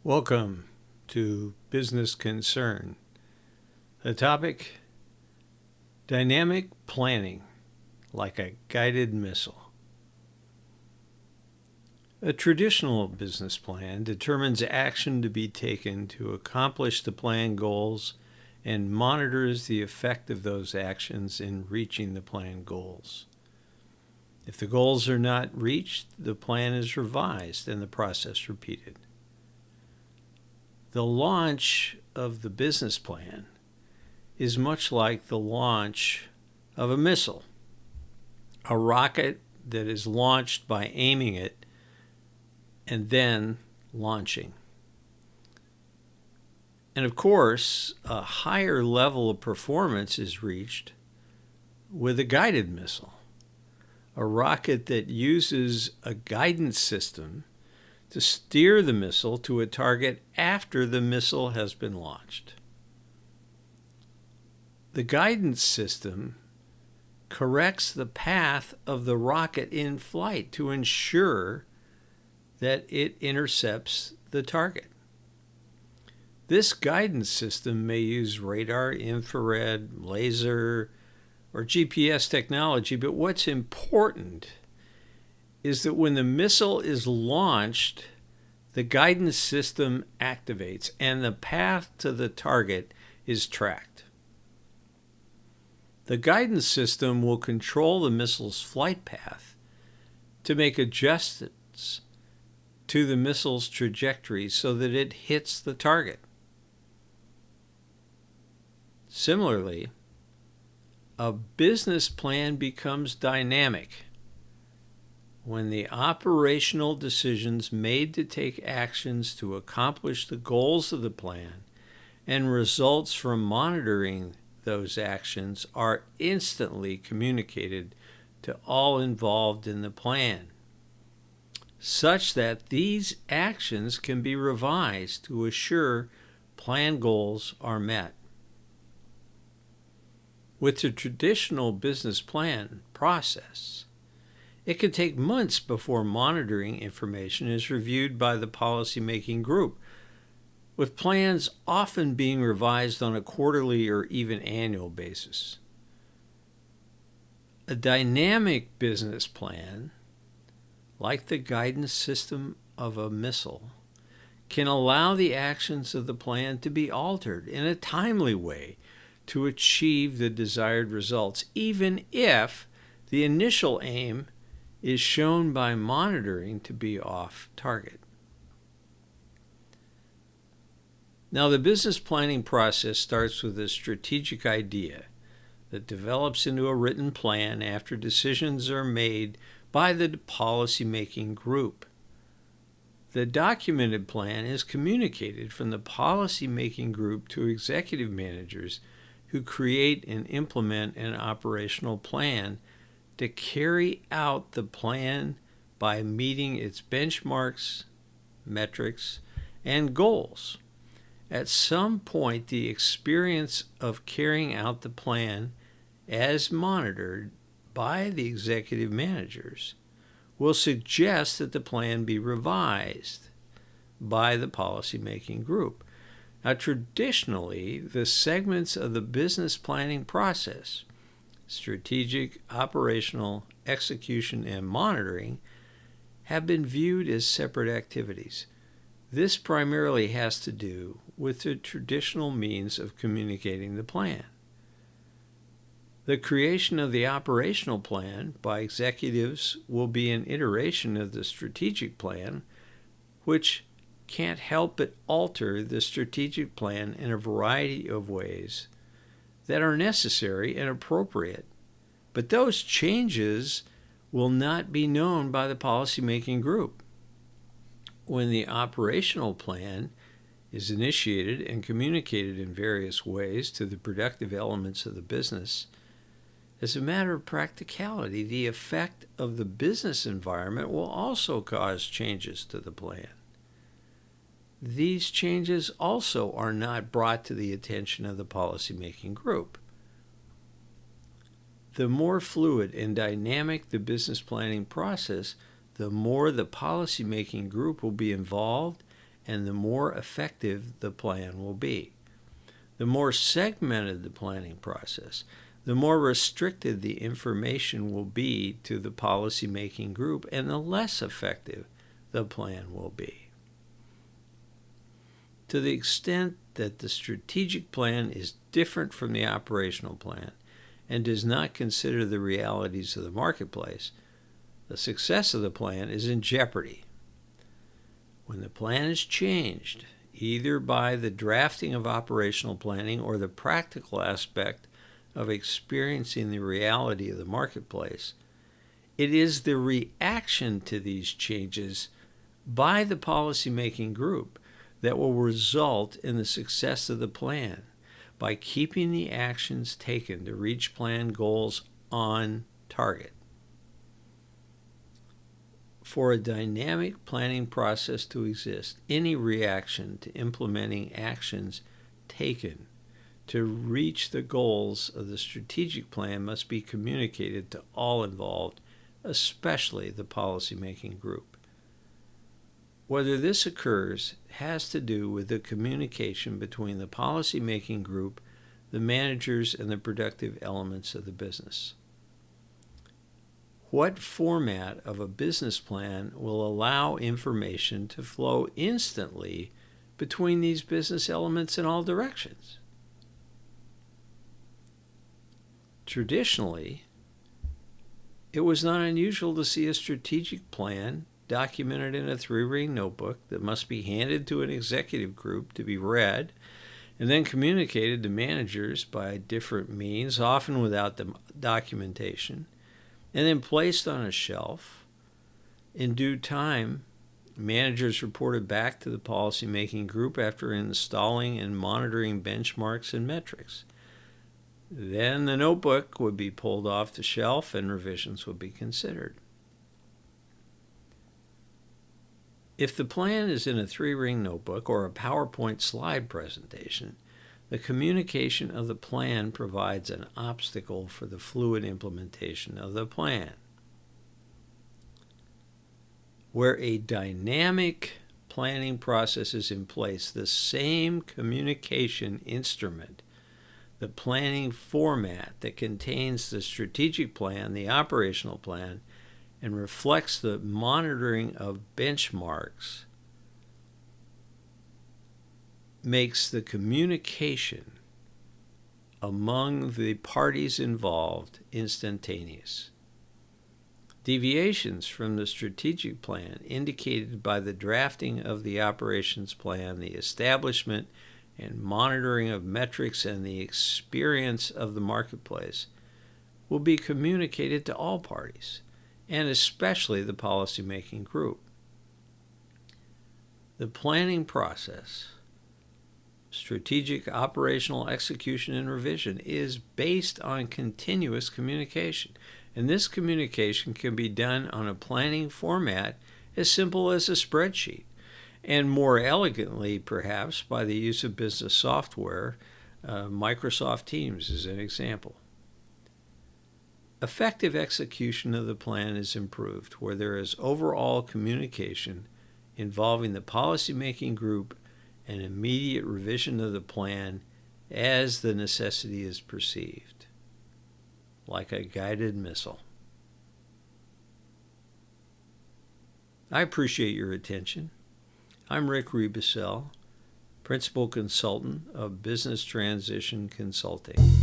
Welcome to Business Concern. The topic, dynamic planning, like a guided missile. A traditional business plan determines action to be taken to accomplish the planned goals and monitors the effect of those actions in reaching the planned goals. If the goals are not reached, the plan is revised and the process repeated. The launch of the business plan is much like the launch of a missile, a rocket that is launched by aiming it and then launching. And of course, a higher level of performance is reached with a guided missile, a rocket that uses a guidance system to steer the missile to a target after the missile has been launched. The guidance system corrects the path of the rocket in flight to ensure that it intercepts the target. This guidance system may use radar, infrared, laser, or GPS technology, but what's important is that when the missile is launched, the guidance system activates and the path to the target is tracked. The guidance system will control the missile's flight path to make adjustments to the missile's trajectory so that it hits the target. Similarly, a business plan becomes dynamic when the operational decisions made to take actions to accomplish the goals of the plan and results from monitoring those actions are instantly communicated to all involved in the plan, such that these actions can be revised to assure plan goals are met. With the traditional business plan process, it can take months before monitoring information is reviewed by the policymaking group, with plans often being revised on a quarterly or even annual basis. A dynamic business plan, like the guidance system of a missile, can allow the actions of the plan to be altered in a timely way to achieve the desired results, even if the initial aim is shown by monitoring to be off target. Now, the business planning process starts with a strategic idea that develops into a written plan after decisions are made by the policymaking group. The documented plan is communicated from the policymaking group to executive managers who create and implement an operational plan to carry out the plan by meeting its benchmarks, metrics, and goals. At some point, the experience of carrying out the plan as monitored by the executive managers will suggest that the plan be revised by the policymaking group. Now, traditionally, the segments of the business planning process, strategic, operational, execution, and monitoring, have been viewed as separate activities. This primarily has to do with the traditional means of communicating the plan. The creation of the operational plan by executives will be an iteration of the strategic plan, which can't help but alter the strategic plan in a variety of ways that are necessary and appropriate. But those changes will not be known by the policymaking group. When the operational plan is initiated and communicated in various ways to the productive elements of the business, as a matter of practicality, the effect of the business environment will also cause changes to the plan. These changes also are not brought to the attention of the policymaking group. The more fluid and dynamic the business planning process, the more the policymaking group will be involved and the more effective the plan will be. The more segmented the planning process, the more restricted the information will be to the policymaking group, and the less effective the plan will be. To the extent that the strategic plan is different from the operational plan and does not consider the realities of the marketplace, the success of the plan is in jeopardy. When the plan is changed, either by the drafting of operational planning or the practical aspect of experiencing the reality of the marketplace, it is the reaction to these changes by the policymaking group that will result in the success of the plan by keeping the actions taken to reach plan goals on target. For a dynamic planning process to exist, any reaction to implementing actions taken to reach the goals of the strategic plan must be communicated to all involved, especially the policymaking group. Whether this occurs has to do with the communication between the policymaking group, the managers, and the productive elements of the business. What format of a business plan will allow information to flow instantly between these business elements in all directions? Traditionally, it was not unusual to see a strategic plan documented in a 3-ring notebook that must be handed to an executive group to be read and then communicated to managers by different means, often without the documentation, and then placed on a shelf. In due time, managers reported back to the policymaking group after installing and monitoring benchmarks and metrics. Then the notebook would be pulled off the shelf and revisions would be considered. If the plan is in a 3-ring notebook or a PowerPoint slide presentation, the communication of the plan provides an obstacle for the fluid implementation of the plan. Where a dynamic planning process is in place, the same communication instrument, the planning format that contains the strategic plan, the operational plan, and reflects the monitoring of benchmarks, makes the communication among the parties involved instantaneous. Deviations from the strategic plan indicated by the drafting of the operations plan, the establishment and monitoring of metrics, and the experience of the marketplace will be communicated to all parties, and especially the policymaking group. The planning process, strategic, operational, execution, and revision, is based on continuous communication. And this communication can be done on a planning format as simple as a spreadsheet, and more elegantly, perhaps, by the use of business software. Microsoft Teams is an example. Effective execution of the plan is improved where there is overall communication involving the policymaking group and immediate revision of the plan as the necessity is perceived, like a guided missile. I appreciate your attention. I'm Rick Rebusel, Principal Consultant of Business Transition Consulting.